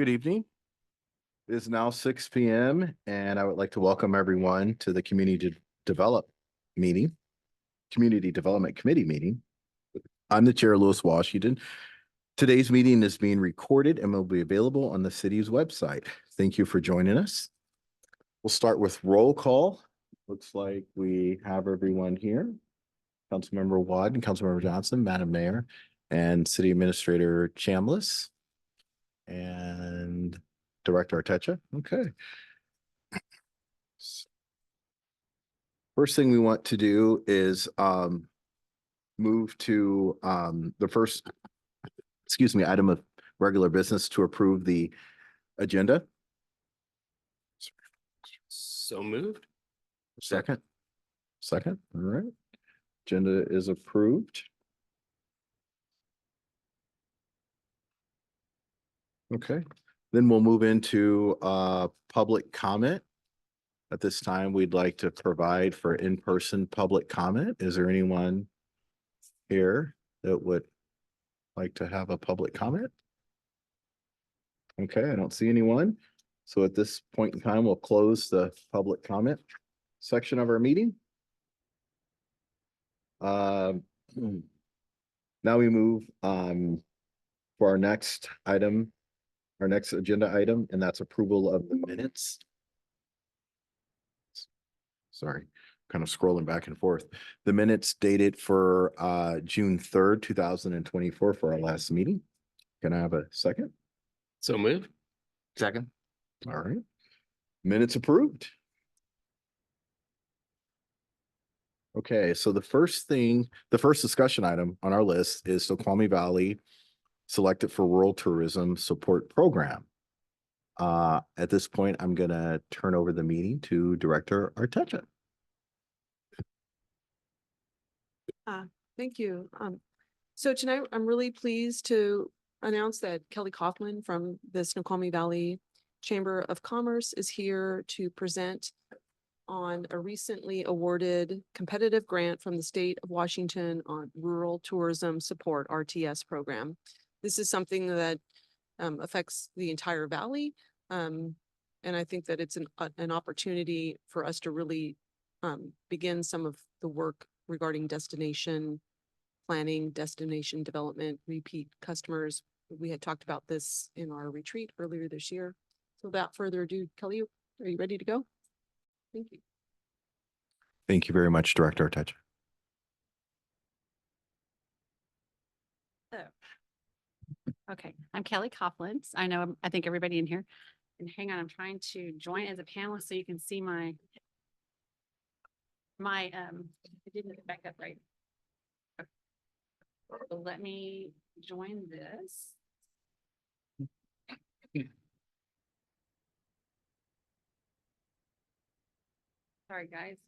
Good evening. It is now 6 p.m. and I would like to welcome everyone to the Community Development Committee meeting. I'm the Chair, Louis Washington. Today's meeting is being recorded and will be available on the city's website. Thank you for joining us. We'll start with roll call. Looks like we have everyone here. Councilmember Watt and Councilmember Johnson, Madam Mayor, and City Administrator Chambliss and Director Artecha. Okay. First thing we want to do is move to the first, item of regular business to approve the agenda. So moved. Second. All right. Agenda is approved. Okay, then we'll move into public comment. At this time, we'd like to provide for in-person public comment. Is there anyone here that would like to have a public comment? Okay, I don't see anyone. So at this point in time, we'll close the public comment section of our meeting. Now we move for our next item, our next agenda item, and that's approval of the minutes. Sorry, kind of scrolling back and forth. The minutes dated for June 3rd, 2024 for our last meeting. Can I have a second? So moved. Second. All right. Minutes approved. Okay, so the first discussion item on our list is Snoqualmie Valley selected for Rural Tourism Support Program. At this point, I'm gonna turn over the meeting to Director Artecha. Thank you. So tonight I'm really pleased to announce that Kelly Kaufman from the Snoqualmie Valley Chamber of Commerce is here to present on a recently awarded competitive grant from the state of Washington on Rural Tourism Support RTS program. This is something that affects the entire valley. And I think that it's an opportunity for us to really begin some of the work regarding destination planning, destination development, repeat customers. We had talked about this in our retreat earlier this year. So without further ado, Kelly, are you ready to go? Thank you. Thank you very much, Director Artecha. Okay, I'm Kelly Coughlin. I think everybody in here. And hang on, I'm trying to join as a panelist so you can see I didn't get it back up right. Okay. So let me join this. Sorry, guys.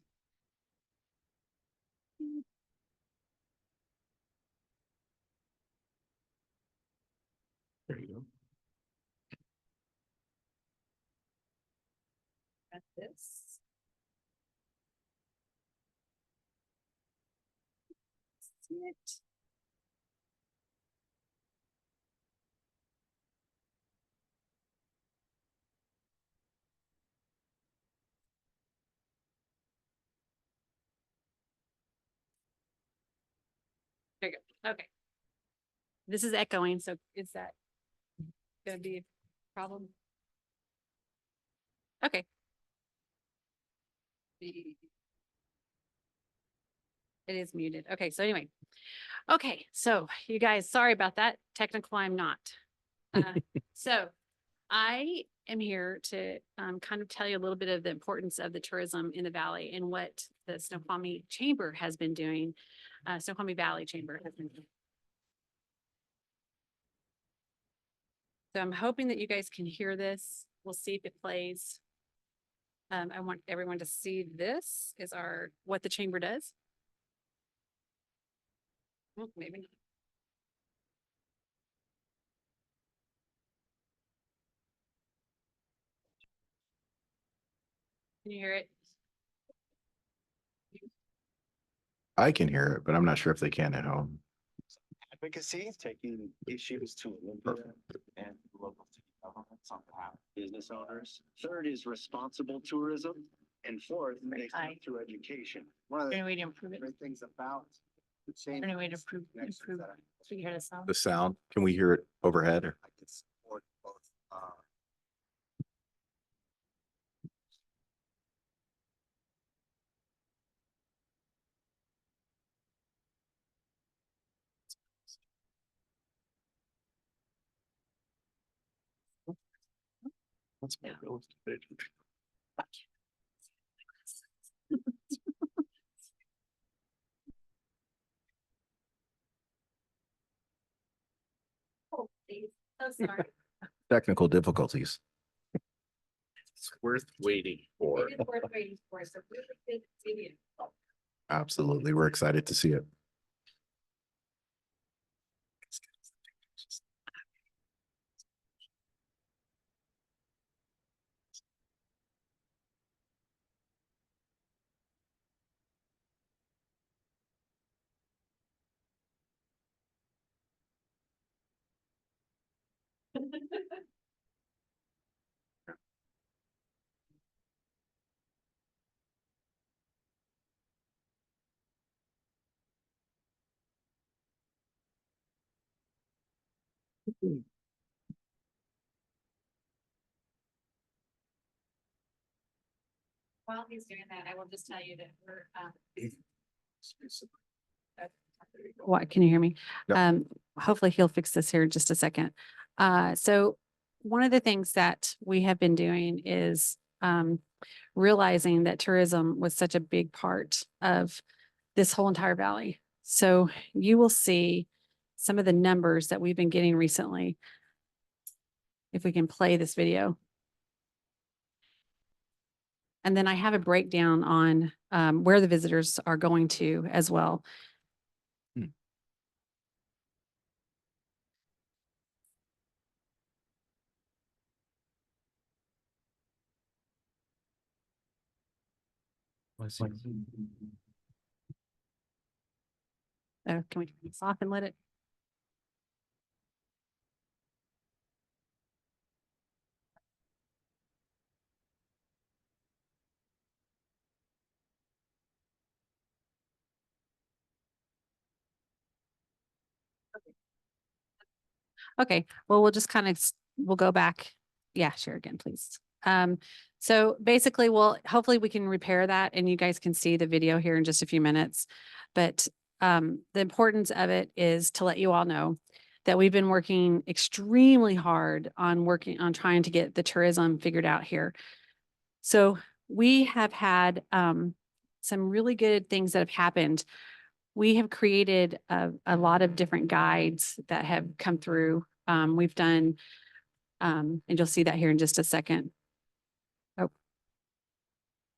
There you go. That's this. See it. There you go. Okay. This is echoing, so is that gonna be a problem? Okay. It is muted. Okay, so anyway. Okay, so you guys, sorry about that. Technical, I'm not. So I am here to kind of tell you a little bit of the importance of the tourism in the valley and what the Snoqualmie Chamber has been doing. Snoqualmie Valley Chamber has been doing. So I'm hoping that you guys can hear this. We'll see if it plays. I want everyone to see this is what the chamber does. Oh, maybe not. Can you hear it? I can hear it, but I'm not sure if they can at home. Advocacy, taking issues to Olympia and local city governments on behalf of business owners. Third is responsible tourism. And fourth, makes high. up to education. One of the way to improve it? great things about the change. Any way to improve, so you hear the sound? The sound, can we hear it overhead or? I can support both, That's my real estate. Oh, please. So sorry. Technical difficulties. It's worth waiting for. It is worth waiting for, so really good video. Absolutely. We're excited to see it. While he's doing that, I will just tell you that we're, what, can you hear me? Yep. Hopefully he'll fix this here in just a second. So one of the things that we have been doing is, realizing that tourism was such a big part of this whole entire valley. So you will see some of the numbers that we've been getting recently. If we can play this video. And then I have a breakdown on where the visitors are going to as well. Oh, can we turn this off and let it? Okay, well, we'll just kind of, we'll go back. Yeah, share again, please. So basically, well, hopefully we can repair that and you guys can see the video here in just a few minutes. But the importance of it is to let you all know that we've been working extremely hard on trying to get the tourism figured out here. So we have had some really good things that have happened. We have created a lot of different guides that have come through. We've done, and you'll see that here in just a second. Oh,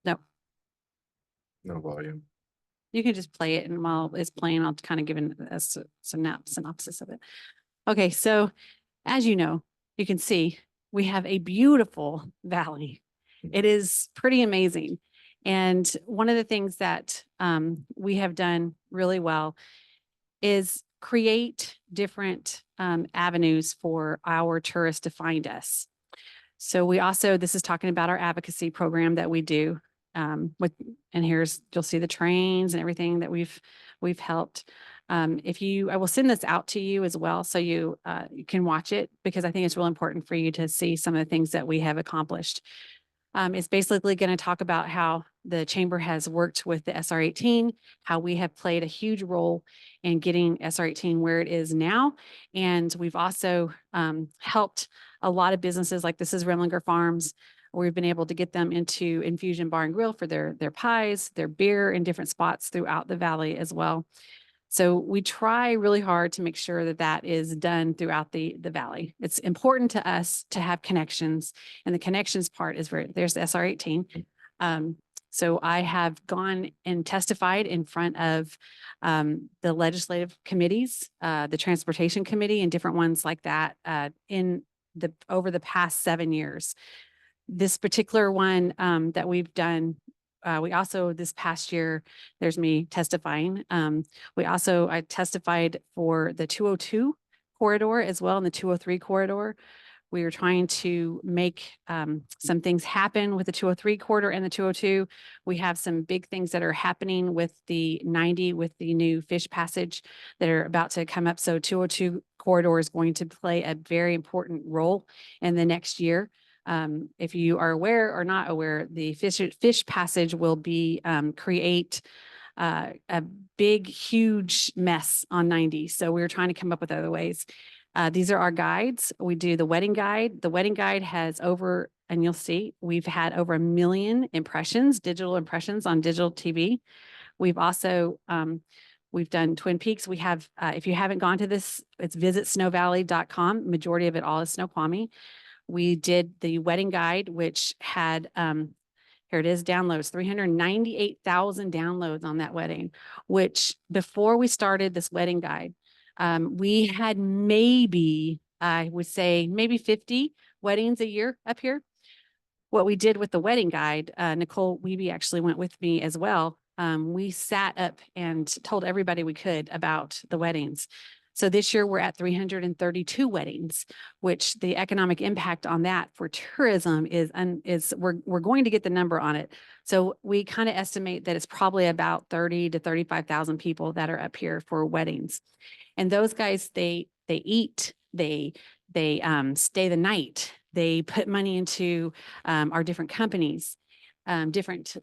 no, No volume. you can just play it and while it's playing, I'll kind of give a synopsis of it. Okay, so as you know, you can see we have a beautiful valley. It is pretty amazing. And one of the things that we have done really well is create different avenues for our tourists to find us. So we also, this is talking about our advocacy program that we do and you'll see the trains and everything that we've helped. I will send this out to you as well, so you can watch it, because I think it's real important for you to see some of the things that we have accomplished. It's basically going to talk about how the chamber has worked with the SR 18, how we have played a huge role in getting SR 18 where it is now. And we've also helped a lot of businesses, like this is Remlinger Farms. We've been able to get them into Infusion Bar and Grill for their pies, their beer in different spots throughout the valley as well. So we try really hard to make sure that that is done throughout the valley. It's important to us to have connections, and the connections part is where there's the SR 18. So I have gone and testified in front of the legislative committees, the transportation committee, and different ones like that over the past 7 years. This particular one that we've done, we also, this past year, there's me testifying. I testified for the 202 corridor as well, and the 203 corridor. We are trying to make some things happen with the 203 corridor and the 202. We have some big things that are happening with the 90 with the new fish passage that are about to come up. So 202 corridor is going to play a very important role in the next year. If you are aware or not aware, the fish passage will be create a big, huge mess on 90. So we were trying to come up with other ways. These are our guides. We do the wedding guide. The wedding guide has over, and you'll see, we've had over 1 million impressions, digital impressions on digital TV. We've also, we've done Twin Peaks. We have, if you haven't gone to this, it's visitsnowvalley.com. Majority of it all is Snoqualmie. We did the wedding guide, which had, here it is, downloads, 398,000 downloads on that wedding, which before we started this wedding guide, we had maybe, I would say maybe 50 weddings a year up here. What we did with the wedding guide, Nicole Wiebe actually went with me as well. We sat up and told everybody we could about the weddings. So this year we're at 332 weddings, which the economic impact on that for tourism is we're going to get the number on it. So we kind of estimate that it's probably about 30 to 35,000 people that are up here for weddings. And those guys, they eat, they stay the night, they put money into our different companies, different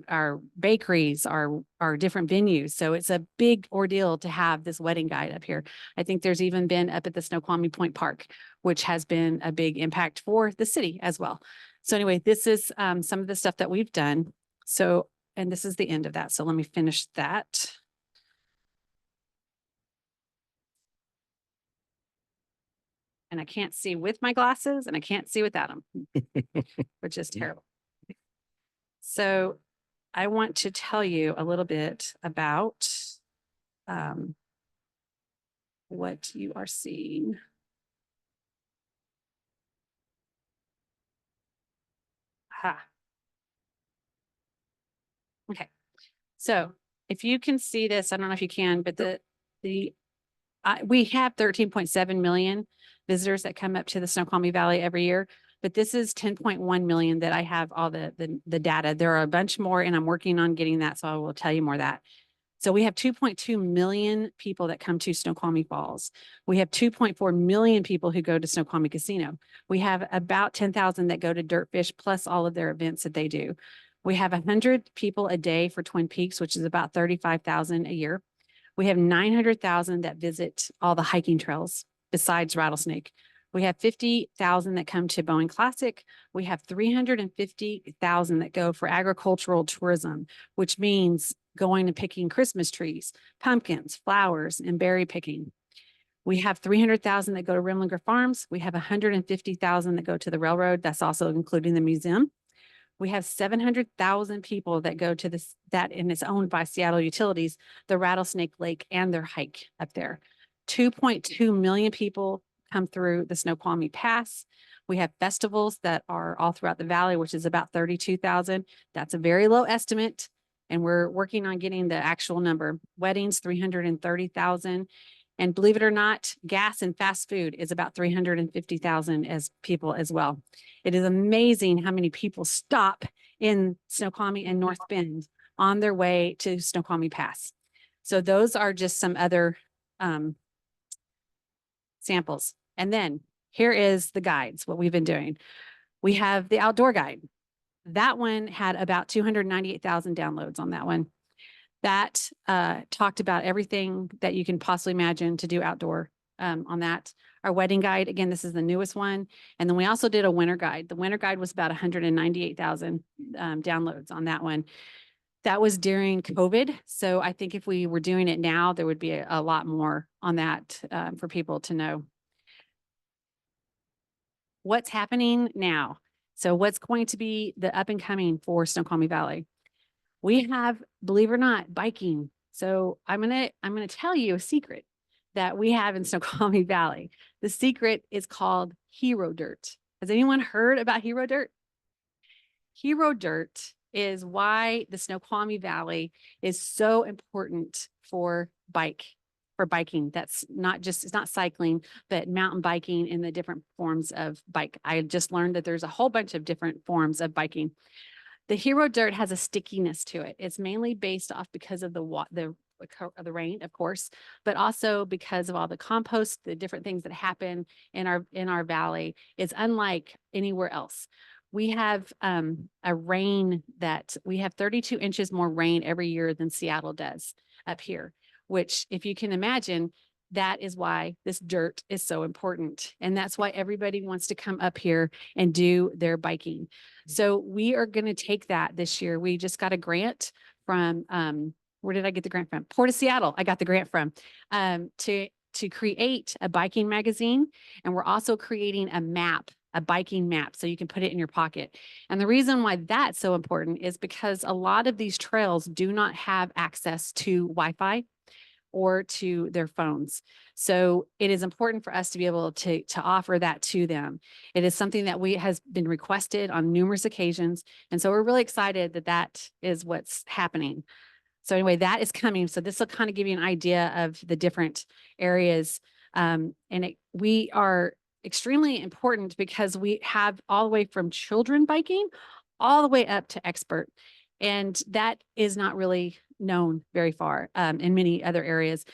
our bakeries, our different venues. So it's a big ordeal to have this wedding guide up here. I think there's even been up at the Snoqualmie Point Park, which has been a big impact for the city as well. So anyway, this is some of the stuff that we've done. So, and this is the end of that. So let me finish that. And I can't see with my glasses and I can't see without them, which is terrible. So I want to tell you a little bit about what you are seeing. Ha. Okay. So if you can see this, I don't know if you can, but we have 13.7 million visitors that come up to the Snoqualmie Valley every year, but this is 10.1 million that I have all the data. There are a bunch more and I'm working on getting that. So I will tell you more of that. So we have 2.2 million people that come to Snoqualmie Falls. We have 2.4 million people who go to Snoqualmie Casino. We have about 10,000 that go to Dirtfish plus all of their events that they do. We have 100 people a day for Twin Peaks, which is about 35,000 a year. We have 900,000 that visit all the hiking trails besides Rattlesnake. We have 50,000 that come to Boeing Classic. We have 350,000 that go for agricultural tourism, which means going and picking Christmas trees, pumpkins, flowers, and berry picking. We have 300,000 that go to Rimlinger Farms. We have 150,000 that go to the railroad. That's also including the museum. We have 700,000 people that go to this, that and it's owned by Seattle Utilities, the Rattlesnake Lake and their hike up there. 2.2 million people come through the Snoqualmie Pass. We have festivals that are all throughout the valley, which is about 32,000. That's a very low estimate. And we're working on getting the actual number. Weddings, 330,000. And believe it or not, gas and fast food is about 350,000 as people as well. It is amazing how many people stop in Snoqualmie and North Bend on their way to Snoqualmie Pass. So those are just some other samples. And then here is the guides, what we've been doing. We have the outdoor guide. That one had about 298,000 downloads on that one. That talked about everything that you can possibly imagine to do outdoor on that. Our wedding guide, again, this is the newest one. And then we also did a winter guide. The winter guide was about 198,000 downloads on that one. That was during COVID. So I think if we were doing it now, there would be a lot more on that for people to know. What's happening now? So what's going to be the up and coming for Snoqualmie Valley? We have, believe it or not, biking. So I'm gonna tell you a secret that we have in Snoqualmie Valley. The secret is called Hero Dirt. Has anyone heard about Hero Dirt? Hero Dirt is why the Snoqualmie Valley is so important for bike for biking. That's not just, it's not cycling, but mountain biking in the different forms of bike. I just learned that there's a whole bunch of different forms of biking. The Hero Dirt has a stickiness to it. It's mainly based off because of the rain, of course, but also because of all the compost, the different things that happen in our valley. It's unlike anywhere else. We have a rain that we have 32 inches more rain every year than Seattle does up here, which if you can imagine, that is why this dirt is so important. And that's why everybody wants to come up here and do their biking. So we are going to take that this year. We just got a grant from, where did I get the grant from? Port of Seattle. I got the grant from, to create a biking magazine. And we're also creating a map, a biking map, so you can put it in your pocket. And the reason why that's so important is because a lot of these trails do not have access to Wi-Fi or to their phones. So it is important for us to be able to offer that to them. It is something that has been requested on numerous occasions. And so we're really excited that that is what's happening. So anyway, that is coming. So this will kind of give you an idea of the different areas. We are extremely important because we have all the way from children biking all the way up to expert. And that is not really known very far in many other areas.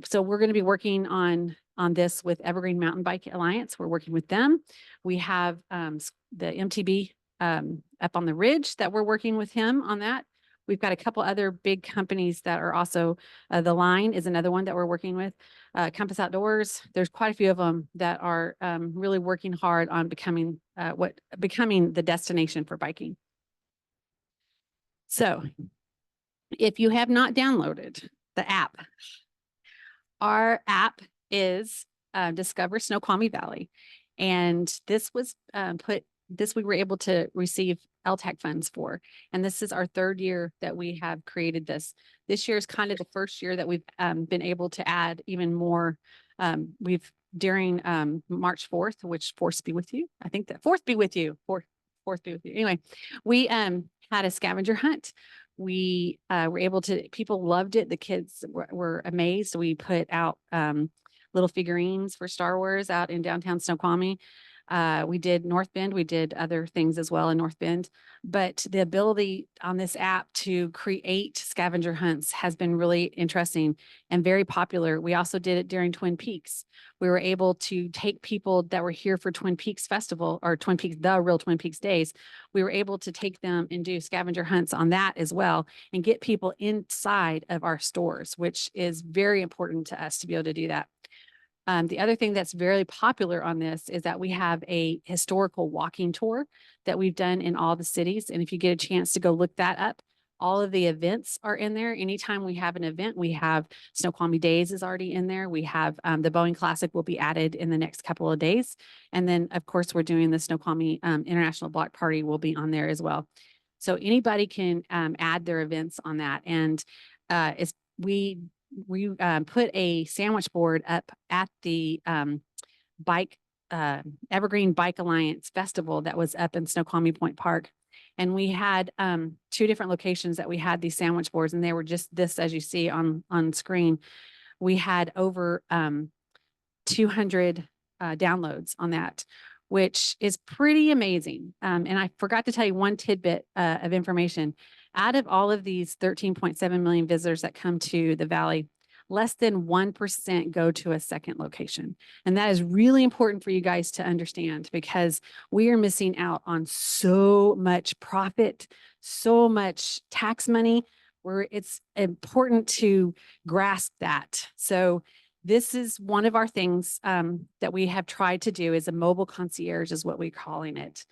So we're going to be working on this with Evergreen Mountain Bike Alliance. We're working with them. We have the MTB up on the ridge that we're working with him on that. We've got a couple other big companies that are also, The Line is another one that we're working with. Compass Outdoors, there's quite a few of them that are really working hard on becoming the destination for biking. So if you have not downloaded the app, our app is Discover Snoqualmie Valley. And this was we were able to receive LTAC funds for. And this is our third year that we have created this. This year is kind of the first year that we've been able to add even more. During March 4th, which force be with you. I think that fourth be with you. Fourth be with you. Anyway, we had a scavenger hunt. We were able to, people loved it. The kids were amazed. We put out little figurines for Star Wars out in downtown Snoqualmie. We did North Bend. We did other things as well in North Bend. But the ability on this app to create scavenger hunts has been really interesting and very popular. We also did it during Twin Peaks. We were able to take people that were here for Twin Peaks Festival or the real Twin Peaks days. We were able to take them and do scavenger hunts on that as well and get people inside of our stores, which is very important to us to be able to do that. The other thing that's very popular on this is that we have a historical walking tour that we've done in all the cities. And if you get a chance to go look that up, all of the events are in there. Anytime we have an event, we have Snoqualmie Days is already in there. We have the Boeing Classic will be added in the next couple of days. And then, of course, we're doing the Snoqualmie International Block Party will be on there as well. So anybody can add their events on that. And we put a sandwich board up at the Evergreen Bike Alliance Festival that was up in Snoqualmie Point Park. And we had 2 different locations that we had these sandwich boards, and they were just this, as you see on screen. We had over 200 downloads on that, which is pretty amazing. And I forgot to tell you one tidbit of information. Out of all of these 13.7 million visitors that come to the Valley, less than 1% go to a second location. And that is really important for you guys to understand because we are missing out on so much profit, so much tax money, where it's important to grasp that. So this is one of our things that we have tried to do is a mobile concierge is what we're calling it.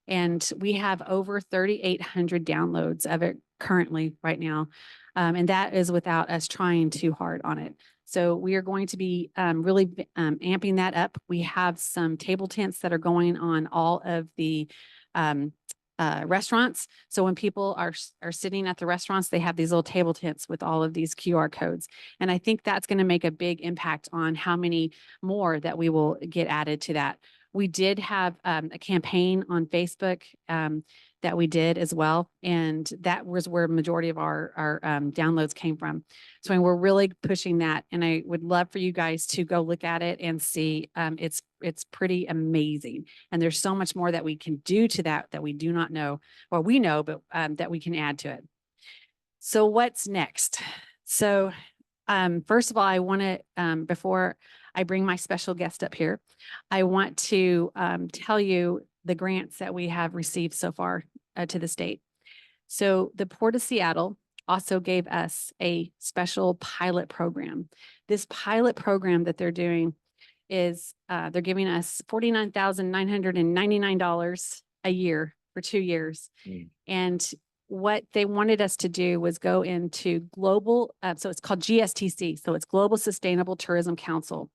And we have over 3,800 downloads of it currently right now. And that is without us trying too hard on it. So we are going to be really amping that up. We have some table tents that are going on all of the restaurants. So when people are sitting at the restaurants, they have these little table tents with all of these QR codes. And I think that's going to make a big impact on how many more that we will get added to that. We did have a campaign on Facebook that we did as well. And that was where majority of our downloads came from. So we're really pushing that. And I would love for you guys to go look at it and see. It's pretty amazing. And there's so much more that we can do to that we do not know, or we know, but that we can add to it. So what's next? So first of all, I want to, before I bring my special guest up here, I want to tell you the grants that we have received so far to the state. So the Port of Seattle also gave us a special pilot program. This pilot program that they're doing is they're giving us $49,999 a year for 2 years. And what they wanted us to do was go into global, so it's called GSTC, so it's Global Sustainable Tourism Council.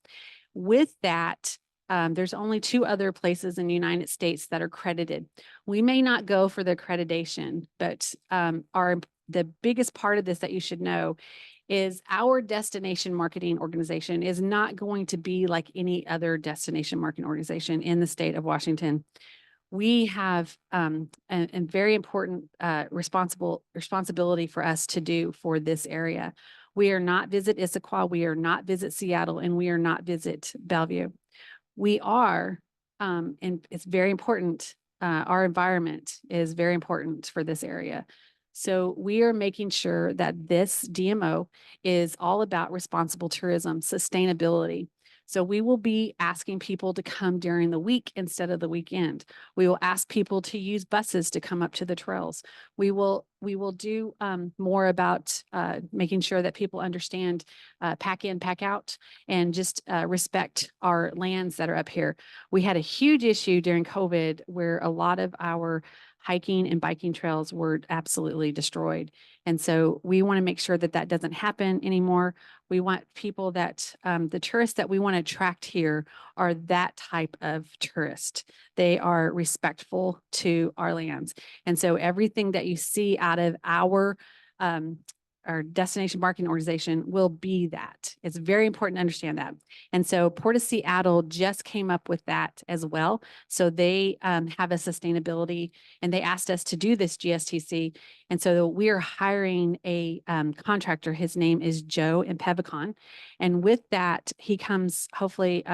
With that, there's only 2 other places in the United States that are credited. We may not go for the accreditation, but the biggest part of this that you should know is our destination marketing organization is not going to be like any other destination marketing organization in the state of Washington. We have a very important responsibility for us to do for this area. We are not Visit Issaquah, we are not Visit Seattle, and we are not Visit Bellevue. We are, and it's very important, our environment is very important for this area. So we are making sure that this DMO is all about responsible tourism, sustainability. So we will be asking people to come during the week instead of the weekend. We will ask people to use buses to come up to the trails. We will do more about making sure that people understand pack in, pack out, and just respect our lands that are up here. We had a huge issue during COVID where a lot of our hiking and biking trails were absolutely destroyed. And so we want to make sure that that doesn't happen anymore. We want people that the tourists that we want to attract here are that type of tourist. They are respectful to our lands. And so everything that you see out of our destination marketing organization will be that. It's very important to understand that. And so Port of Seattle just came up with that as well. So they have a sustainability, and they asked us to do this GSTC. And so we are hiring a contractor. His name is Joe Impevicon. And with that, he comes, hopefully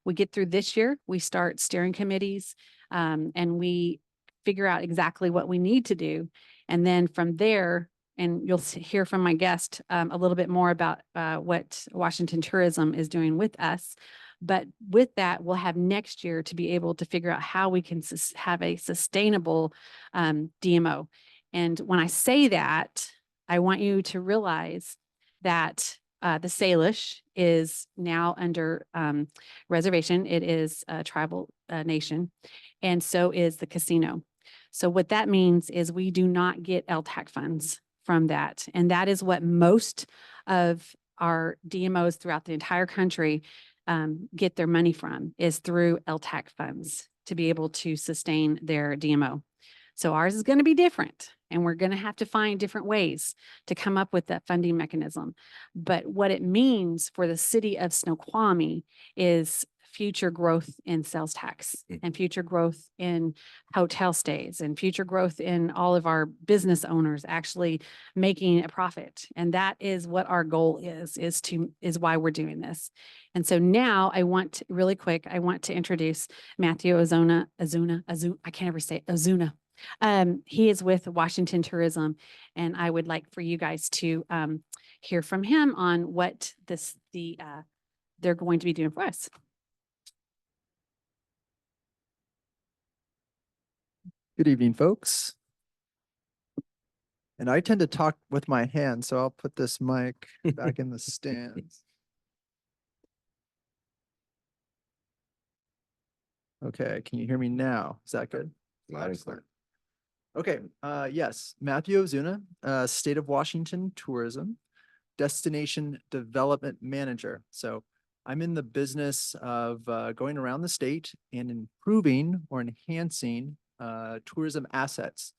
we get through this year, we start steering committees, and we figure out exactly what we need to do. And then from there, and you'll hear from my guest a little bit more about what Washington Tourism is doing with us. But with that, we'll have next year to be able to figure out how we can have a sustainable DMO. And when I say that, I want you to realize that the Salish is now under reservation. It is a tribal nation, and so is the casino. So what that means is we do not get LTAC funds from that. And that is what most of our DMOs throughout the entire country get their money from, is through LTAC funds to be able to sustain their DMO. So ours is going to be different, and we're going to have to find different ways to come up with that funding mechanism. But what it means for the city of Snoqualmie is future growth in sales tax and future growth in hotel stays and future growth in all of our business owners actually making a profit. And that is what our goal is why we're doing this. And so now I want to, really quick, I want to introduce Matthew Ozuna. I can't ever say it, Ozuna. He is with Washington Tourism, and I would like for you guys to hear from him on what they're going to be doing for us. Good evening, folks. And I tend to talk with my hands, so I'll put this mic back in the stands. Okay, can you hear me now? Is that good? Loud and clear. Okay, yes, Matthew Ozuna, State of Washington Tourism, Destination Development Manager. So I'm in the business of going around the state and improving or enhancing tourism assets,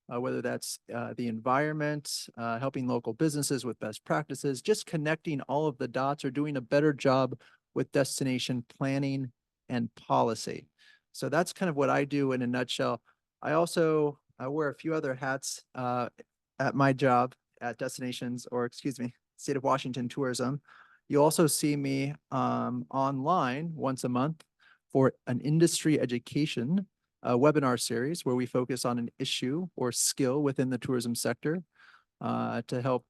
whether that's the environment, helping local businesses with best practices, just connecting all of the dots, or doing a better job with destination planning and policy. So that's kind of what I do in a nutshell. I also I wear a few other hats at my job at Destinations, or excuse me, State of Washington Tourism. You also see me online once a month for an industry education webinar series where we focus on an issue or skill within the tourism sector to help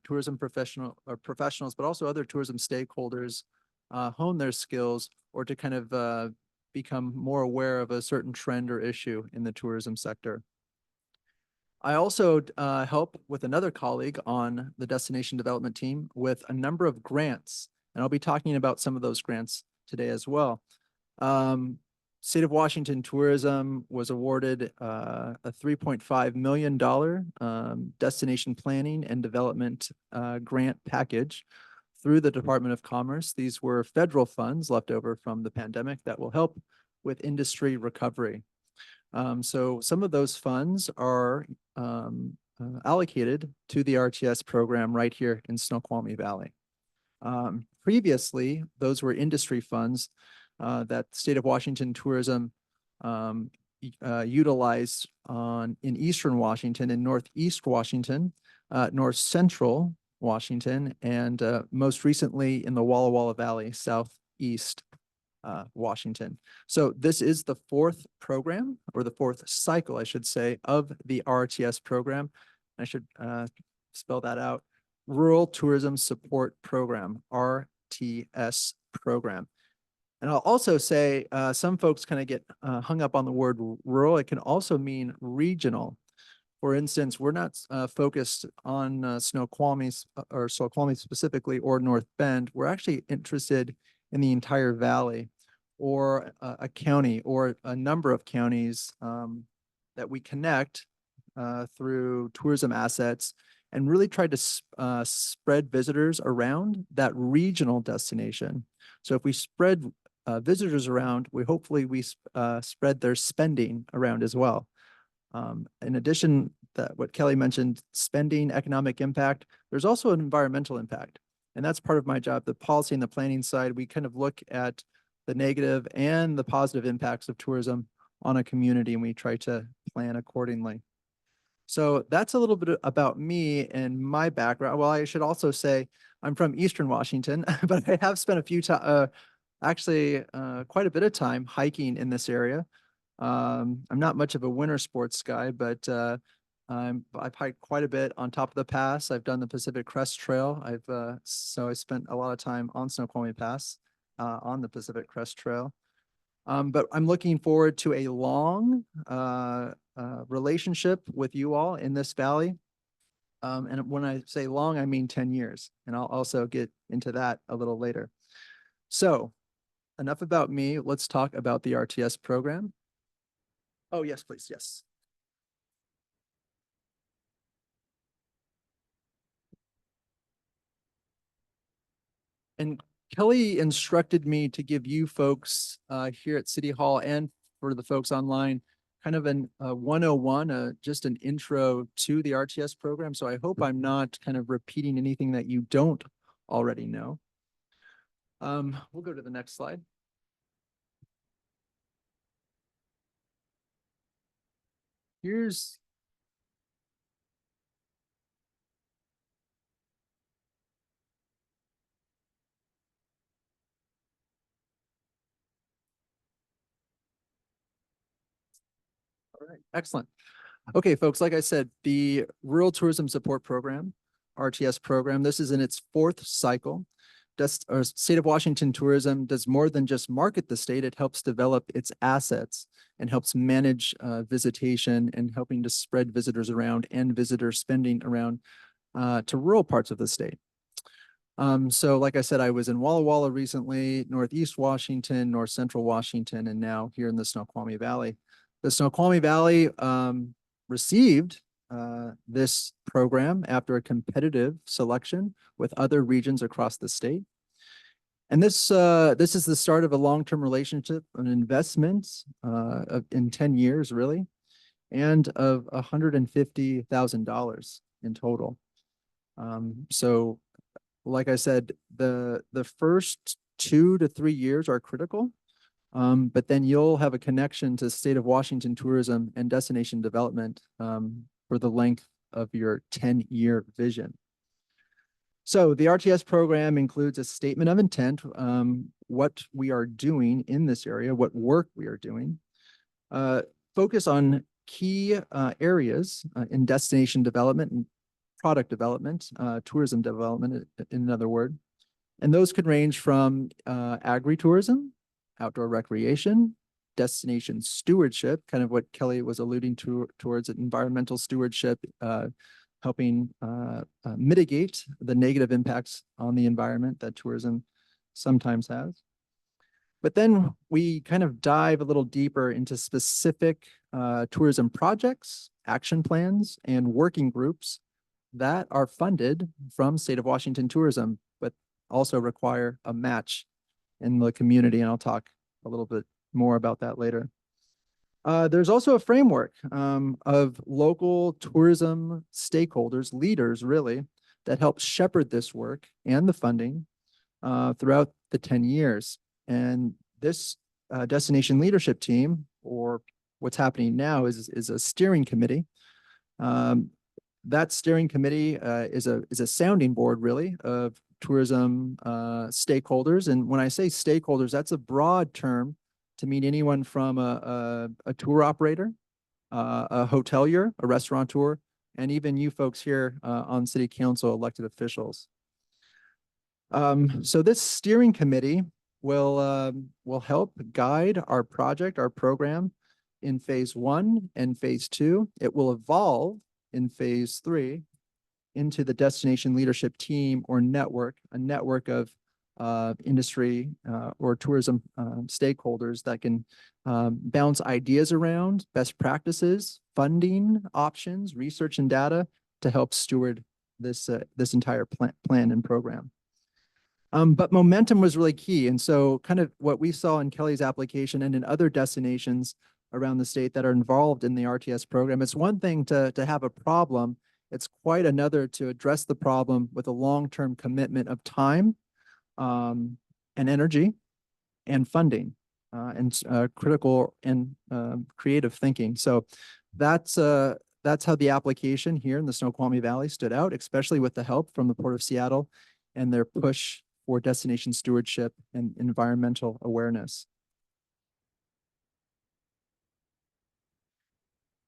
tourism professionals, but also other tourism stakeholders hone their skills or to kind of become more aware of a certain trend or issue in the tourism sector. I also help with another colleague on the destination development team with a number of grants, and I'll be talking about some of those grants today as well. State of Washington Tourism was awarded a $3.5 million destination planning and development grant package through the Department of Commerce. These were federal funds left over from the pandemic that will help with industry recovery. So some of those funds are allocated to the RTS program right here in Snoqualmie Valley. Previously, those were industry funds that State of Washington Tourism utilized in Eastern Washington and Northeast Washington, North Central Washington, and most recently in the Walla Walla Valley, Southeast Washington. So this is the fourth program, or the fourth cycle, I should say, of the RTS program. I should spell that out. Rural Tourism Support Program, RTS program. And I'll also say some folks kind of get hung up on the word rural. It can also mean regional. For instance, we're not focused on Snoqualmie specifically or North Bend. We're actually interested in the entire valley or a county or a number of counties that we connect through tourism assets and really try to spread visitors around that regional destination. So if we spread visitors around, we spread their spending around as well. In addition, what Kelly mentioned, spending, economic impact, there's also an environmental impact. And that's part of my job, the policy and the planning side. We kind of look at the negative and the positive impacts of tourism on a community, and we try to plan accordingly. So that's a little bit about me and my background. Well, I should also say I'm from Eastern Washington, but I have spent quite a bit of time hiking in this area. I'm not much of a winter sports guy, but I've hiked quite a bit on top of the pass. I've done the Pacific Crest Trail. So I spent a lot of time on Snoqualmie Pass on the Pacific Crest Trail. But I'm looking forward to a long relationship with you all in this valley. And when I say long, I mean 10 years. And I'll also get into that a little later. So enough about me. Let's talk about the RTS program. Oh, yes, please. Yes. And Kelly instructed me to give you folks here at City Hall and for the folks online kind of an 101, just an intro to the RTS program. So I hope I'm not kind of repeating anything that you don't already know. We'll go to the next slide. Here's all right, excellent. Okay, folks, like I said, the Rural Tourism Support Program, RTS program, this is in its fourth cycle. State of Washington Tourism does more than just market the state. It helps develop its assets and helps manage visitation and helping to spread visitors around and visitor spending around to rural parts of the state. So like I said, I was in Walla Walla recently, Northeast Washington, North Central Washington, and now here in the Snoqualmie Valley. The Snoqualmie Valley received this program after a competitive selection with other regions across the state. And this is the start of a long-term relationship, an investment in 10 years, really, and of $150,000 in total. So like I said, the first 2 to 3 years are critical. But then you'll have a connection to state of Washington tourism and destination development for the length of your 10-year vision. So the RTS program includes a statement of intent, what we are doing in this area, what work we are doing, focus on key areas in destination development and product development, tourism development, in another word. And those could range from agritourism, outdoor recreation, destination stewardship, kind of what Kelly was alluding to towards environmental stewardship, helping mitigate the negative impacts on the environment that tourism sometimes has. But then we kind of dive a little deeper into specific tourism projects, action plans, and working groups that are funded from State of Washington Tourism, but also require a match in the community. And I'll talk a little bit more about that later. There's also a framework of local tourism stakeholders, leaders really, that helps shepherd this work and the funding throughout the 10 years. And this destination leadership team, or what's happening now, is a steering committee. That steering committee is a sounding board really of tourism stakeholders. And when I say stakeholders, that's a broad term to mean anyone from a tour operator, a hotelier, a restaurateur, and even you folks here on city council elected officials. So this steering committee will help guide our project, our program in phase 1 and phase 2. It will evolve in phase 3 into the destination leadership team or network, a network of industry or tourism stakeholders that can bounce ideas around, best practices, funding options, research and data to help steward this entire plan and program. But momentum was really key. And so kind of what we saw in Kelly's application and in other destinations around the state that are involved in the RTS program, it's one thing to have a problem. It's quite another to address the problem with a long-term commitment of time and energy and funding and critical and creative thinking. So that's how the application here in the Snoqualmie Valley stood out, especially with the help from the Port of Seattle and their push for destination stewardship and environmental awareness.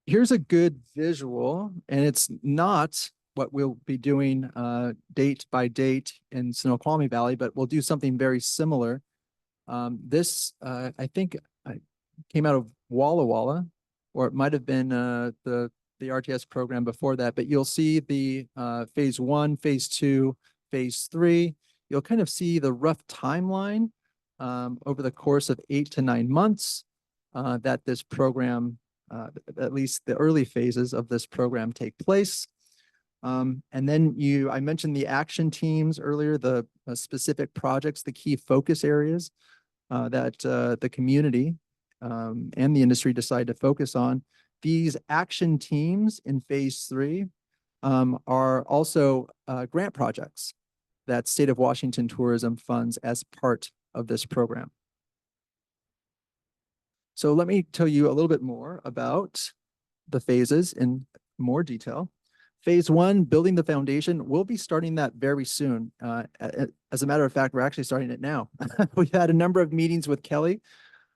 Here's a good visual, and it's not what we'll be doing date by date in Snoqualmie Valley, but we'll do something very similar. This, I think, came out of Walla Walla, or it might have been the RTS program before that, but you'll see the phase 1, phase 2, phase 3. You'll kind of see the rough timeline over the course of 8 to 9 months that this program, at least the early phases of this program, take place. And then I mentioned the action teams earlier, the specific projects, the key focus areas that the community and the industry decide to focus on. These action teams in phase 3 are also grant projects that State of Washington Tourism funds as part of this program. So let me tell you a little bit more about the phases in more detail. Phase 1, building the foundation, we'll be starting that very soon. As a matter of fact, we're actually starting it now. We've had a number of meetings with Kelly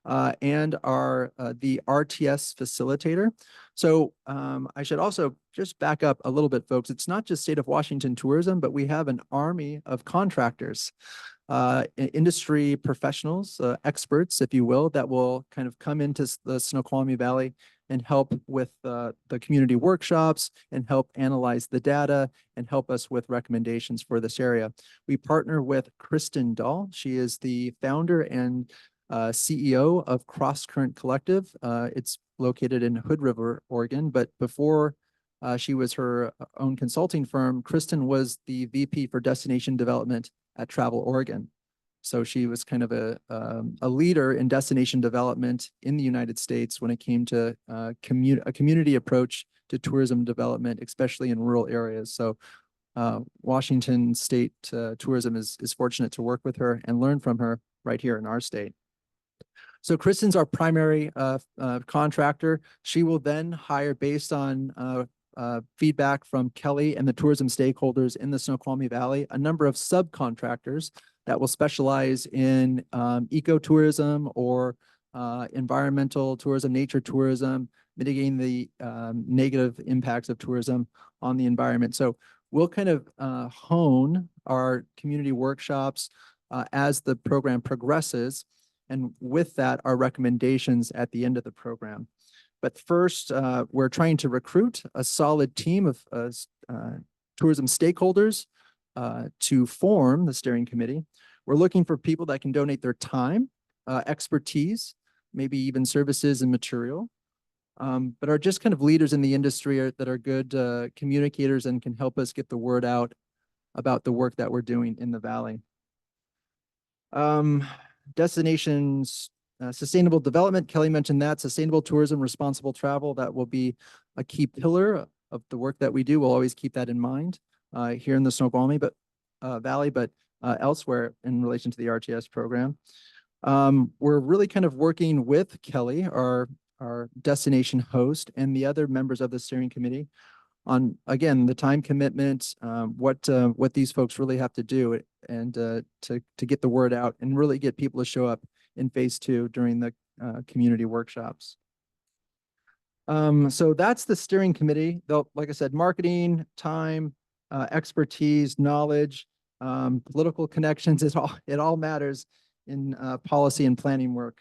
and the RTS facilitator. So I should also just back up a little bit, folks. It's not just State of Washington Tourism, but we have an army of contractors, industry professionals, experts, if you will, that will kind of come into the Snoqualmie Valley and help with the community workshops and help analyze the data and help us with recommendations for this area. We partner with Kristen Dahl. She is the founder and CEO of Cross Current Collective. It's located in Hood River, Oregon, but before she was her own consulting firm, Kristen was the VP for Destination Development at Travel Oregon. So she was kind of a leader in destination development in the United States when it came to a community approach to tourism development, especially in rural areas. So Washington State Tourism is fortunate to work with her and learn from her right here in our state. So Kristen's our primary contractor. She will then hire based on feedback from Kelly and the tourism stakeholders in the Snoqualmie Valley, a number of subcontractors that will specialize in ecotourism or environmental tourism, nature tourism, mitigating the negative impacts of tourism on the environment. So we'll kind of hone our community workshops as the program progresses. And with that, our recommendations at the end of the program. But first, we're trying to recruit a solid team of tourism stakeholders to form the steering committee. We're looking for people that can donate their time, expertise, maybe even services and material, but are just kind of leaders in the industry that are good communicators and can help us get the word out about the work that we're doing in the Valley. Destinations, sustainable development. Kelly mentioned that. Sustainable tourism, responsible travel. That will be a key pillar of the work that we do. We'll always keep that in mind here in the Snoqualmie Valley, but elsewhere in relation to the RTS program. We're really kind of working with Kelly, our destination host, and the other members of the steering committee on, again, the time commitment, what these folks really have to do and to get the word out and really get people to show up in phase 2 during the community workshops. So that's the steering committee. They'll, like I said, marketing, time, expertise, knowledge, political connections, it all matters in policy and planning work.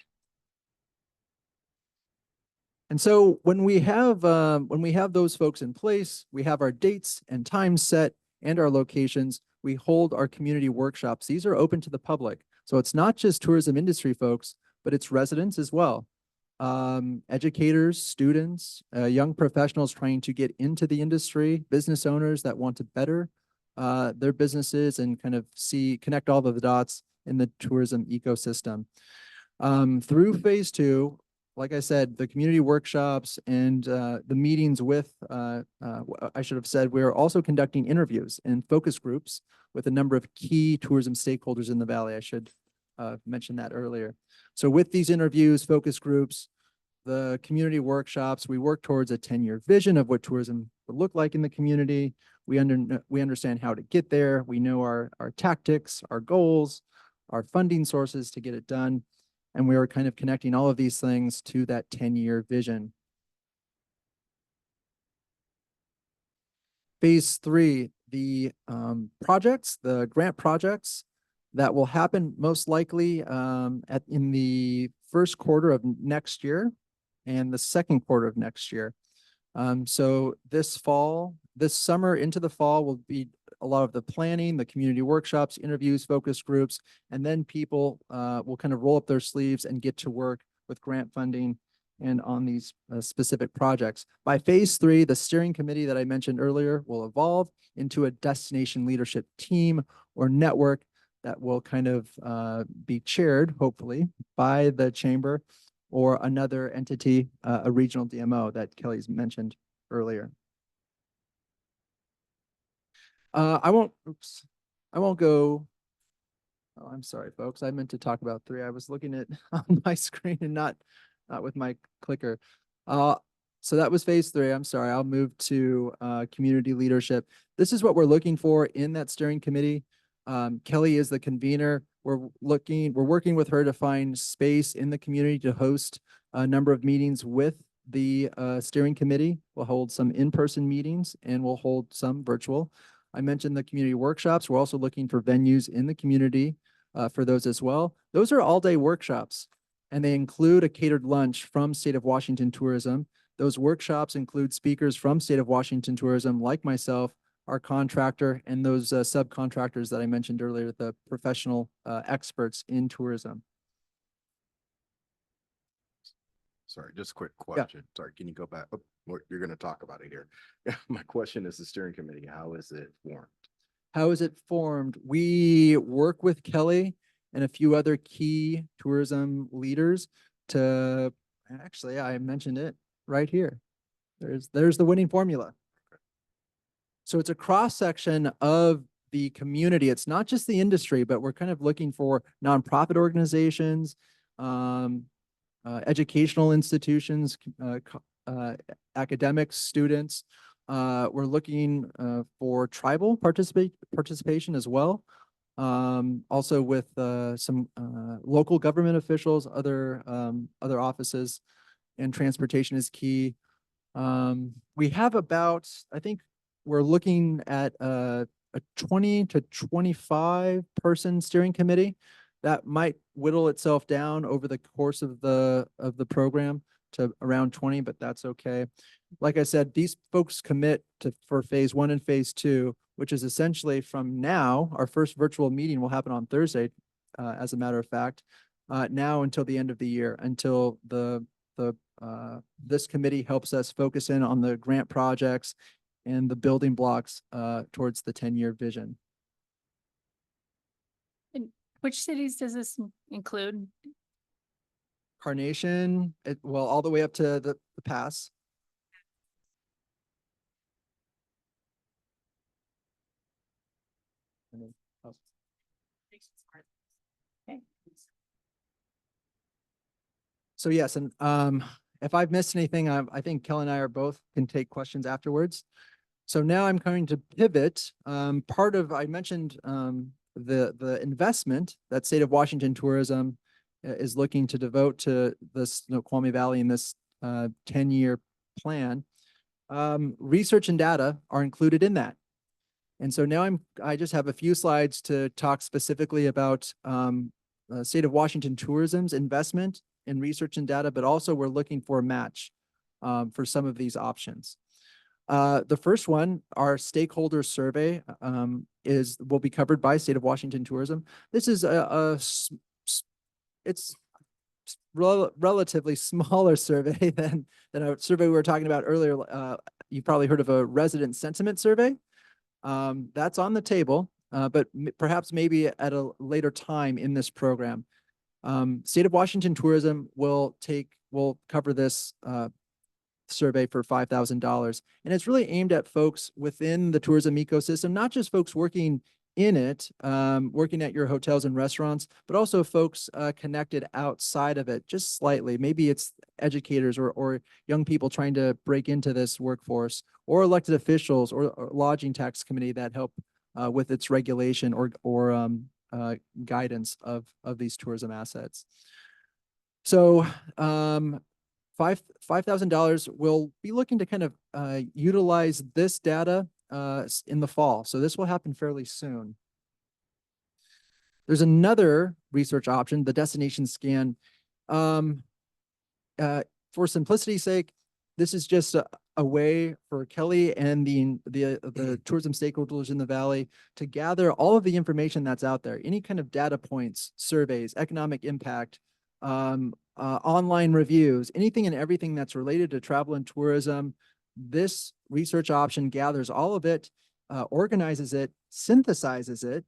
And so when we have those folks in place, we have our dates and times set and our locations, we hold our community workshops. These are open to the public. So it's not just tourism industry folks, but it's residents as well. Educators, students, young professionals trying to get into the industry, business owners that want to better their businesses and kind of connect all of the dots in the tourism ecosystem. Through phase 2, like I said, the community workshops and the meetings with, I should have said, we're also conducting interviews and focus groups with a number of key tourism stakeholders in the Valley. I should mention that earlier. So with these interviews, focus groups, the community workshops, we work towards a 10-year vision of what tourism would look like in the community. We understand how to get there. We know our tactics, our goals, our funding sources to get it done. And we are kind of connecting all of these things to that 10-year vision. Phase 3, the projects, the grant projects that will happen most likely in the first quarter of next year and the second quarter of next year. So this summer into the fall will be a lot of the planning, the community workshops, interviews, focus groups, and then people will kind of roll up their sleeves and get to work with grant funding and on these specific projects. By phase 3, the steering committee that I mentioned earlier will evolve into a destination leadership team or network that will kind of be chaired, hopefully, by the chamber or another entity, a regional DMO that Kelly's mentioned earlier. I won't go. Oh, I'm sorry, folks. I meant to talk about 3. I was looking at on my screen and not with my clicker. So that was phase 3. I'm sorry. I'll move to community leadership. This is what we're looking for in that steering committee. Kelly is the convener. We're working with her to find space in the community to host a number of meetings with the steering committee. We'll hold some in-person meetings and we'll hold some virtual. I mentioned the community workshops. We're also looking for venues in the community for those as well. Those are all-day workshops, and they include a catered lunch from State of Washington Tourism. Those workshops include speakers from State of Washington Tourism, like myself, our contractor, and those subcontractors that I mentioned earlier, the professional experts in tourism. Sorry, just a quick question. Sorry, can you go back? Oh, you're going to talk about it here. My question is the steering committee, how is it formed? How is it formed? We work with Kelly and a few other key tourism leaders to, actually, I mentioned it right here. There's the winning formula. So it's a cross section of the community. It's not just the industry, but we're kind of looking for nonprofit organizations, educational institutions, academics, students. We're looking for tribal participation as well. Also with some local government officials, other offices, and transportation is key. We have about, I think we're looking at a 20 to 25 person steering committee that might whittle itself down over the course of the program to around 20, but that's okay. Like I said, these folks commit for phase 1 and phase 2, which is essentially from now. Our first virtual meeting will happen on Thursday, as a matter of fact, now until the end of the year, until this committee helps us focus in on the grant projects and the building blocks towards the 10-year vision. Which cities does this include? Carnation, well, all the way up to the pass. And then, oh, Okay. so yes, and if I've missed anything, I think Kelly and I are both can take questions afterwards. So now I'm going to pivot. I mentioned the investment that State of Washington Tourism is looking to devote to the Snoqualmie Valley in this 10-year plan. Research and data are included in that. And so now I just have a few slides to talk specifically about State of Washington Tourism's investment in research and data, but also we're looking for a match for some of these options. The first one, our stakeholder survey, will be covered by State of Washington Tourism. This is it's relatively smaller survey than a survey we were talking about earlier. You probably heard of a resident sentiment survey. That's on the table, but perhaps maybe at a later time in this program. State of Washington Tourism will cover this survey for $5,000. And it's really aimed at folks within the tourism ecosystem, not just folks working in it, working at your hotels and restaurants, but also folks connected outside of it, just slightly. Maybe it's educators or young people trying to break into this workforce, or elected officials or lodging tax committee that help with its regulation or guidance of these tourism assets. So $5,000, we'll be looking to kind of utilize this data in the fall. So this will happen fairly soon. There's another research option, the destination scan. For simplicity's sake, this is just a way for Kelly and the tourism stakeholders in the Valley to gather all of the information that's out there, any kind of data points, surveys, economic impact, online reviews, anything and everything that's related to travel and tourism. This research option gathers all of it, organizes it, synthesizes it,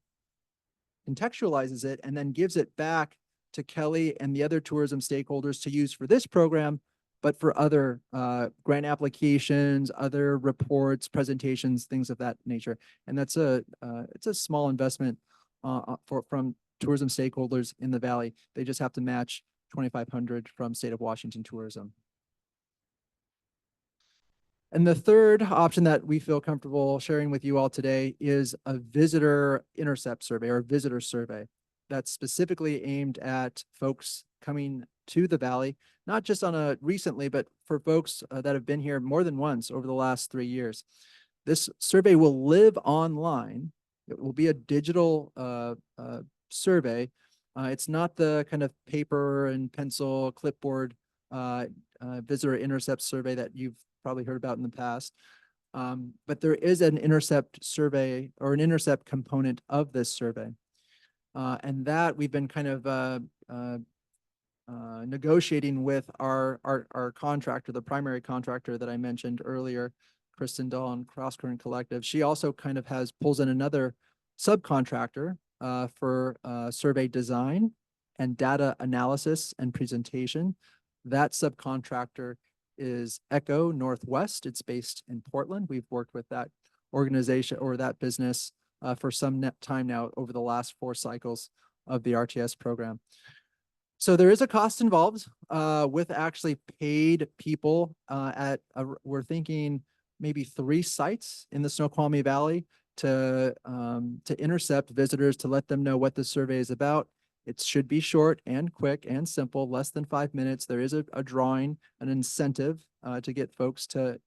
contextualizes it, and then gives it back to Kelly and the other tourism stakeholders to use for this program, but for other grant applications, other reports, presentations, things of that nature. And that's it's a small investment from tourism stakeholders in the Valley. They just have to match $2,500 from State of Washington Tourism. And the third option that we feel comfortable sharing with you all today is a visitor intercept survey or visitor survey that's specifically aimed at folks coming to the Valley, not just on recently, but for folks that have been here more than once over the last 3 years. This survey will live online. It will be a digital survey. It's not the kind of paper and pencil clipboard visitor intercept survey that you've probably heard about in the past. But there is an intercept survey or an intercept component of this survey. And that we've been kind of negotiating with our contractor, the primary contractor that I mentioned earlier, Kristen Dahl and Cross Current Collective. She also kind of pulls in another subcontractor for survey design and data analysis and presentation. That subcontractor is Echo Northwest. It's based in Portland. We've worked with that organization or that business for some time now over the last 4 cycles of the RTS program. So there is a cost involved with actually paid people we're thinking maybe 3 sites in the Snoqualmie Valley to intercept visitors, to let them know what the survey is about. It should be short and quick and simple, less than 5 minutes. There is a drawing, an incentive to get folks to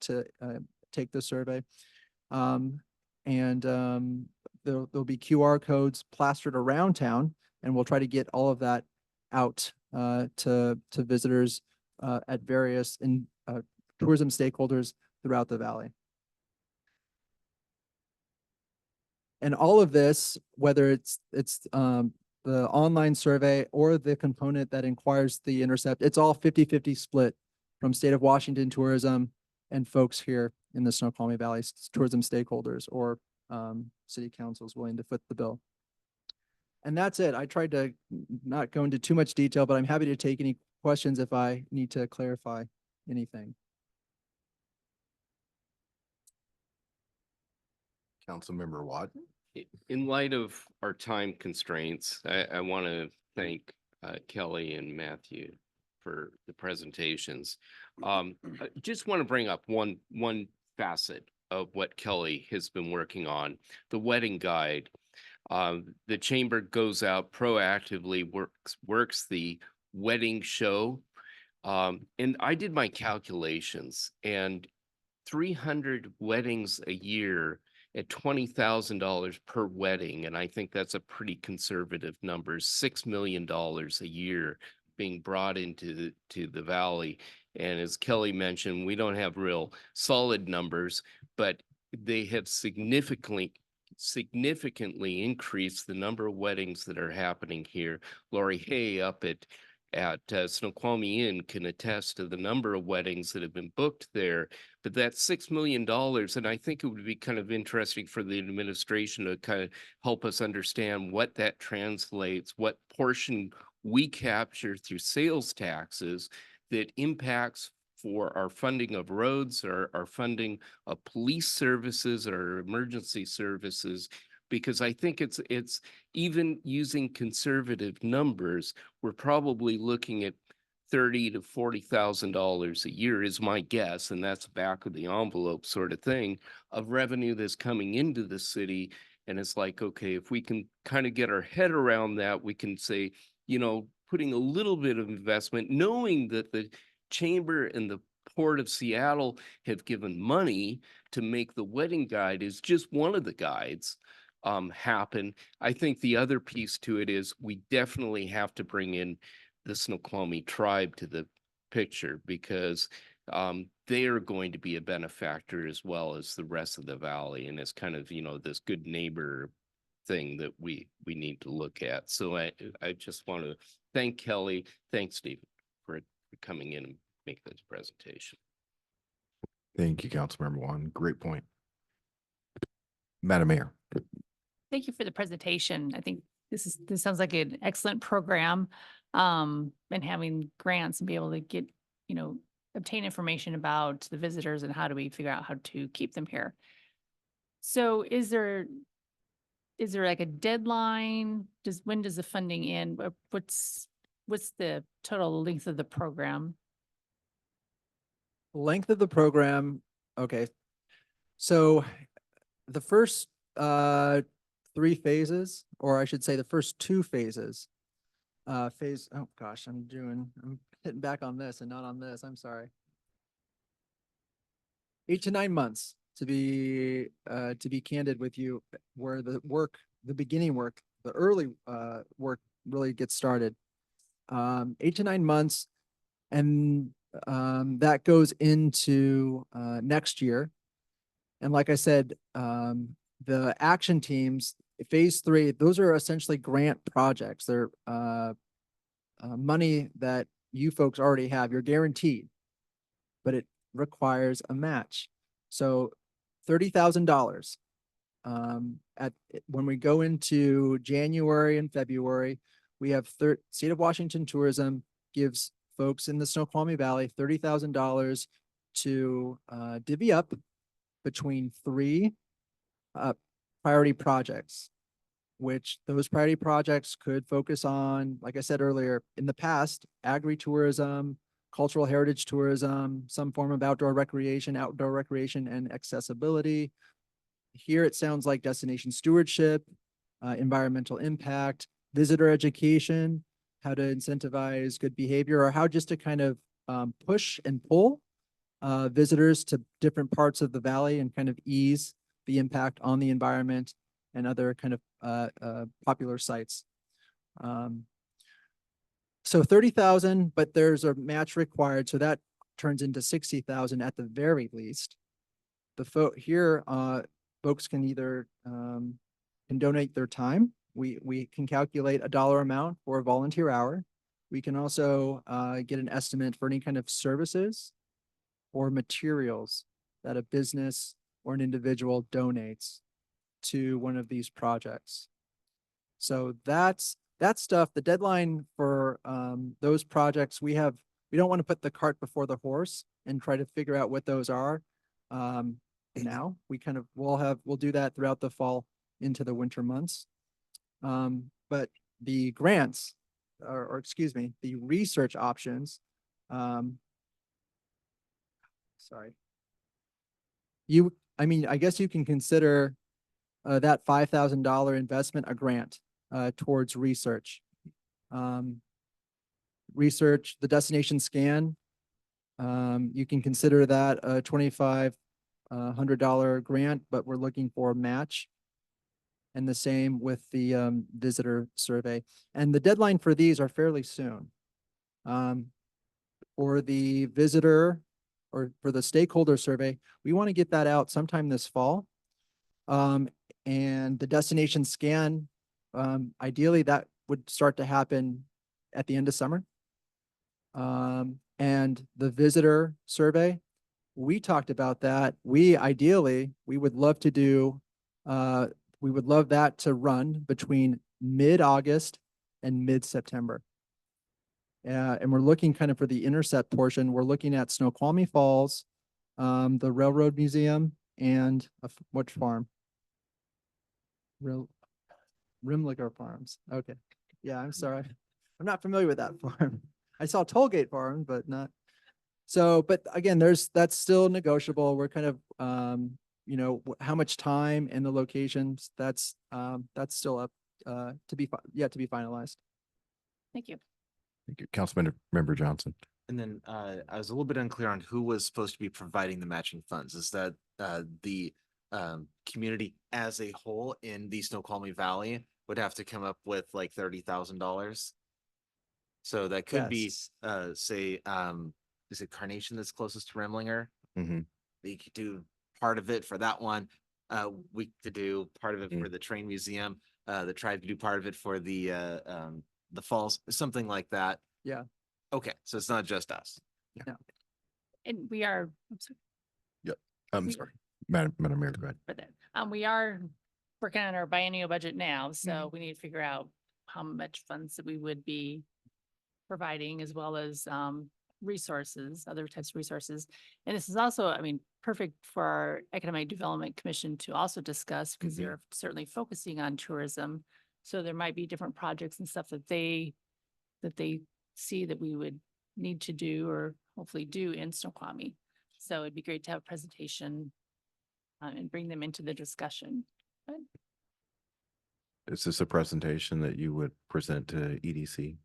take the survey. There'll be QR codes plastered around town, and we'll try to get all of that out to visitors at various tourism stakeholders throughout the valley. And all of this, whether it's the online survey or the component that inquires the intercept, it's all 50-50 split from State of Washington tourism and folks here in the Snoqualmie Valley tourism stakeholders or city councils willing to foot the bill. And that's it. I tried to not go into too much detail, but I'm happy to take any questions if I need to clarify anything. Councilmember Watt. In light of our time constraints, I want to thank Kelly and Matthew for the presentations. I just want to bring up one facet of what Kelly has been working on, the wedding guide. The chamber goes out proactively, works the wedding show. And I did my calculations, and 300 weddings a year at $20,000 per wedding. And I think that's a pretty conservative number, $6 million a year being brought into the valley. And as Kelly mentioned, we don't have real solid numbers, but they have significantly increased the number of weddings that are happening here. Lori Hay up at Snoqualmie Inn can attest to the number of weddings that have been booked there. But that's $6 million. And I think it would be kind of interesting for the administration to kind of help us understand what that translates, what portion we capture through sales taxes that impacts for our funding of roads, or our funding of police services, or emergency services. Because I think it's even using conservative numbers, we're probably looking at $30,000 to $40,000 a year is my guess, and that's back of the envelope sort of thing, of revenue that's coming into the city. And it's like, okay, if we can kind of get our head around that, we can say, you know, putting a little bit of investment, knowing that the chamber and the Port of Seattle have given money to make the wedding guide is just one of the guides happen. I think the other piece to it is we definitely have to bring in the Snoqualmie tribe to the picture, because they are going to be a benefactor as well as the rest of the valley. And it's kind of, you know, this good neighbor thing that we need to look at. So I just want to thank Kelly, thanks Stephen for coming in and making this presentation. Thank you, Councilmember Juan. Great point. Madam Mayor. Thank you for the presentation. I think this sounds like an excellent program. And having grants and be able to get, you know, obtain information about the visitors and how do we figure out how to keep them here. So is there like a deadline? When does the funding end? What's the total length of the program? Length of the program. Okay. So the first 3 phases, or I should say the first 2 phases, oh gosh, I'm hitting back on this and not on this. I'm sorry. 8 to 9 months to be candid with you, where the beginning work, the early work really gets started. 8 to 9 months. And that goes into next year. And like I said, the action teams, phase 3, those are essentially grant projects. They're money that you folks already have. You're guaranteed, but it requires a match. So $30,000. When we go into January and February, we have State of Washington Tourism gives folks in the Snoqualmie Valley $30,000 to divvy up between 3 priority projects. which those priority projects could focus on, like I said earlier, in the past, agritourism, cultural heritage tourism, some form of outdoor recreation, and accessibility. Here it sounds like destination stewardship, environmental impact, visitor education, how to incentivize good behavior, or how just to kind of push and pull visitors to different parts of the valley and kind of ease the impact on the environment and other kind of popular sites. So 30,000, but there's a match required, so that turns into 60,000 at the very least. Here, folks can either can donate their time. We can calculate a dollar amount for a volunteer hour. We can also get an estimate for any kind of services or materials that a business or an individual donates to one of these projects. So that's that stuff. The deadline for those projects, we don't want to put the cart before the horse and try to figure out what those are. Now we'll do that throughout the fall into the winter months. But the grants, or excuse me, the research options, I guess you can consider that $5,000 investment a grant towards research. Research, the destination scan, you can consider that a $2,500 grant, but we're looking for a match. And the same with the visitor survey. And the deadline for these are fairly soon. For the visitor or for the stakeholder survey, we want to get that out sometime this fall. And the destination scan, ideally that would start to happen at the end of summer. And the visitor survey, we talked about that. We would love to do, we would love that to run between mid-August and mid-September. And we're looking kind of for the intercept portion. We're looking at Snoqualmie Falls, the Railroad Museum, and which farm? Rimlicker Farms. Okay. Yeah, I'm sorry. I'm not familiar with that farm. I saw Tollgate Farm, but not. So, but again, that's still negotiable. We're kind of, how much time and the locations, that's still up yet to be finalized. Thank you. Thank you. Councilmember Johnson. And then I was a little bit unclear on who was supposed to be providing the matching funds. Is that the community as a whole in the Snoqualmie Valley would have to come up with like $30,000? So that could be, say, is it Carnation that's closest to Remlinger? Mm-hmm. They could do part of it for that one. We could do part of it for the train museum. The tribe could do part of it for the falls, something like that. Yeah. Okay, so it's not just us. And we are, I'm sorry, Madam Mayor, go ahead. for that. We are working on our biennial budget now, so we need to figure out how much funds that we would be providing, as well as resources, other types of resources. And this is also, perfect for our Economic Development Commission to also discuss, because they're certainly focusing on tourism. So there might be different projects and stuff that they see that we would need to do, or hopefully do, in Snoqualmie. So it'd be great to have a presentation and bring them into the discussion. But Is this a presentation that you would present to EDC?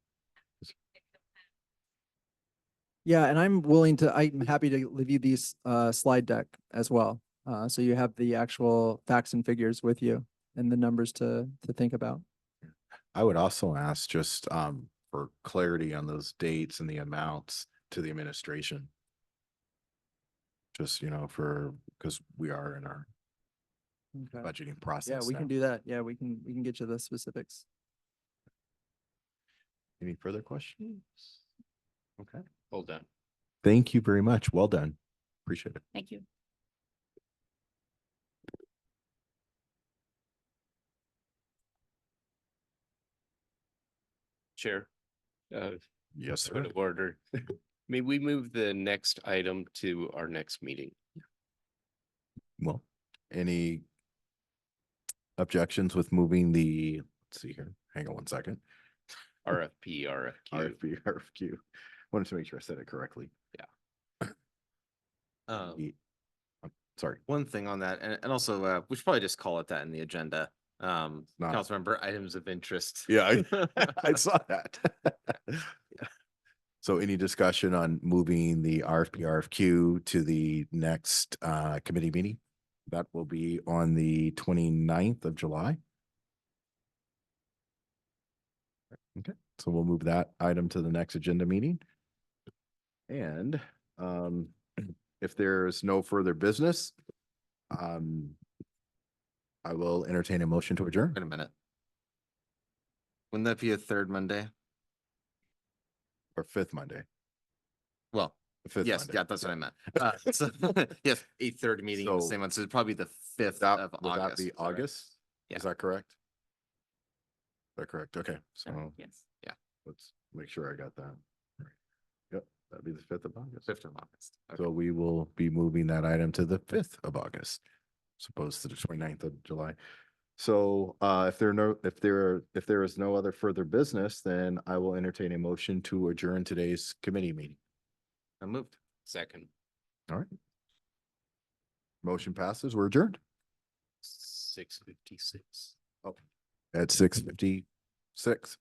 Yeah, and I'm happy to leave you these slide deck as well. So you have the actual facts and figures with you and the numbers to think about. I would also ask just for clarity on those dates and the amounts to the administration. Just, because we are in our Okay. budgeting process. Yeah, we can now. do that. Yeah, we can get you the specifics. Any further questions? Okay. Hold on. Thank you very much. Well done. Appreciate it. thank you. Chair. Yes, sir. Point of order. May we move the next item to our next meeting? Well, any objections with moving the, let's see here, hang on one second. RFP, RFQ. RFQ. Wanted to make sure I said it correctly. Um, Sorry. one thing on that, and also, we should probably just call it that in the agenda. Not- Councilmember items of interest. Yeah, I saw that. So any discussion on moving the RFP, RFQ to the next committee meeting? That will be on the 29th of July. Okay, so we'll move that item to the next agenda meeting. And if there's no further business, I will entertain a motion to adjourn. Wait a minute. Wouldn't that be a third Monday? Or fifth Monday. Well, The fifth yes, Monday. yeah, that's what I meant. So, yes, a third meeting in the So- same month, so it'd probably be the fifth That, of would that August. be Sorry. August? Yeah. Is that correct? Is that correct? Okay, so Yes. let's make sure I got that. Yep, that'd be the fifth of August. Fifth of August. Okay. So we will be moving that item to the fifth of August, as opposed to the 29th of July. So if there is no other further business, then I will entertain a motion to adjourn today's committee meeting. I moved. Second. All right. Motion passes. We're adjourned 6:56. at 6:56.